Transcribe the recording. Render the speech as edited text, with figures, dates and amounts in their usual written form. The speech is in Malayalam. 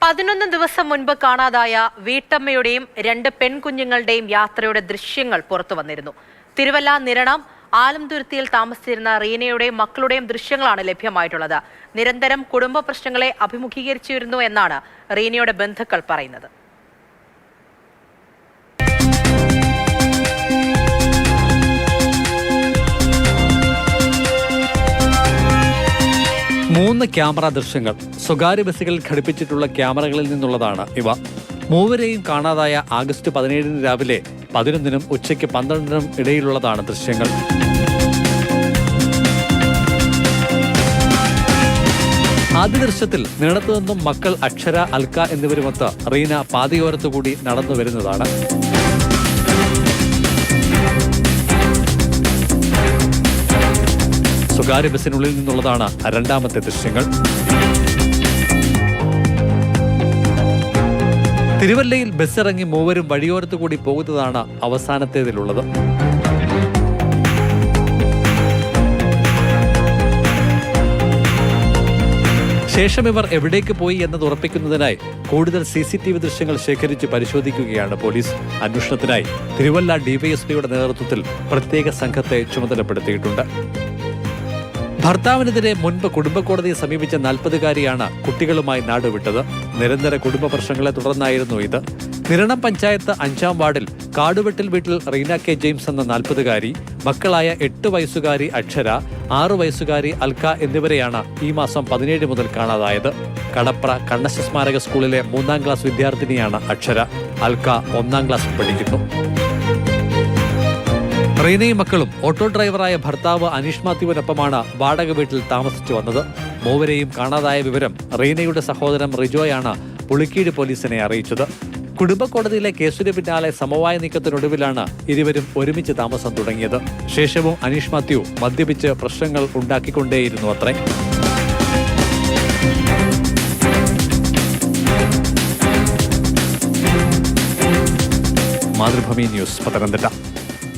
11 ദിവസം മുൻപ് കാണാതായ വീട്ടമ്മയുടെയും 2 പെൺകുഞ്ഞുങ്ങളുടെയും യാത്രയുടെ ദൃശ്യങ്ങൾ പുറത്തു വന്നിരുന്നു. തിരുവല്ല നിരണം ആലംതുരുത്തിയിൽ താമസിച്ചിരുന്ന റീനയുടെയും മക്കളുടെയും ദൃശ്യങ്ങളാണ് ലഭ്യമായിട്ടുള്ളത്. നിരന്തരം കുടുംബ പ്രശ്നങ്ങളെ അഭിമുഖീകരിച്ചിരുന്നു എന്നാണ് റീനയുടെ ബന്ധുക്കൾ പറയുന്നത്. മൂന്ന് ക്യാമറ ദൃശ്യങ്ങൾ സ്വകാര്യ ബസ്സുകളിൽ ഘടിപ്പിച്ചിട്ടുള്ള ക്യാമറകളിൽ നിന്നുള്ളതാണ് ഇവ. മൂവരെയും കാണാതായ ആഗസ്റ്റ് 17 രാവിലെ 11 ഉച്ചയ്ക്ക് 12 ഇടയിലുള്ളതാണ് ദൃശ്യങ്ങൾ. ആദ്യ ദൃശ്യത്തിൽ നിരണത്തു നിന്നും മക്കൾ അക്ഷര, അൽക്ക എന്നിവരുമൊത്ത് റീന പാതയോരത്തുകൂടി നടന്നു വരുന്നതാണ്. സ്വകാര്യ ബസ്സിനുള്ളിൽ നിന്നുള്ളതാണ് രണ്ടാമത്തെ ദൃശ്യങ്ങൾ. തിരുവല്ലയിൽ ബസ്സിറങ്ങി മൂവരും വഴിയോരത്തു കൂടി പോകുന്നതാണ് അവസാനത്തേതിലുള്ളത്. ശേഷം ഇവർ എവിടേക്ക് പോയി എന്നത് ഉറപ്പിക്കുന്നതിനായി കൂടുതൽ CCTV ദൃശ്യങ്ങൾ ശേഖരിച്ച് പരിശോധിക്കുകയാണ് പോലീസ്. അന്വേഷണത്തിനായി തിരുവല്ല DYSPയുടെ നേതൃത്വത്തിൽ പ്രത്യേക സംഘത്തെ ചുമതലപ്പെടുത്തിയിട്ടുണ്ട്. ഭർത്താവിനെതിരെ മുൻപ് കുടുംബക്കോടതിയെ സമീപിച്ച 40-കാരിയാണ് കുട്ടികളുമായി നാടുവിട്ടത്. നിരന്തര കുടുംബ പ്രശ്നങ്ങളെ തുടർന്നായിരുന്നു ഇത്. നിരണം പഞ്ചായത്ത് 5-ാം വാർഡിൽ കാടുവെട്ടിൽ വീട്ടിൽ റീന K. ജെയിംസ് എന്ന 40-കാരി, മക്കളായ 8 വയസ്സുകാരി അക്ഷര, 6 വയസ്സുകാരി അൽക്ക എന്നിവരെയാണ് ഈ മാസം 17 മുതൽ കാണാതായത്. കടപ്ര കണ്ണശ സ്മാരക സ്കൂളിലെ 3-ാം ക്ലാസ് വിദ്യാർത്ഥിനിയാണ് അക്ഷര. അൽക്ക 1-ാം ക്ലാസ്സിൽ പഠിക്കുന്നു. റീനയും മക്കളും ഓട്ടോ ഡ്രൈവറായ ഭർത്താവ് അനീഷ് മാത്യുവിനൊപ്പമാണ് വാടക വീട്ടിൽ താമസിച്ചു വന്നത്. മൂവരെയും കാണാതായ വിവരം റീനയുടെ സഹോദരൻ റിജോയാണ് പുളിക്കീട് പോലീസിനെ അറിയിച്ചത്. കുടുംബ കോടതിയിലെ കേസിന് പിന്നാലെ സമവായ നീക്കത്തിനൊടുവിലാണ് ഇരുവരും ഒരുമിച്ച് താമസം തുടങ്ങിയത്. ശേഷവും അനീഷ് മാത്യു മദ്യപിച്ച് പ്രശ്നങ്ങൾ ഉണ്ടാക്കിക്കൊണ്ടേയിരുന്നു അത്രേ. മാതൃഭൂമി ന്യൂസ്, പത്തനംതിട്ട.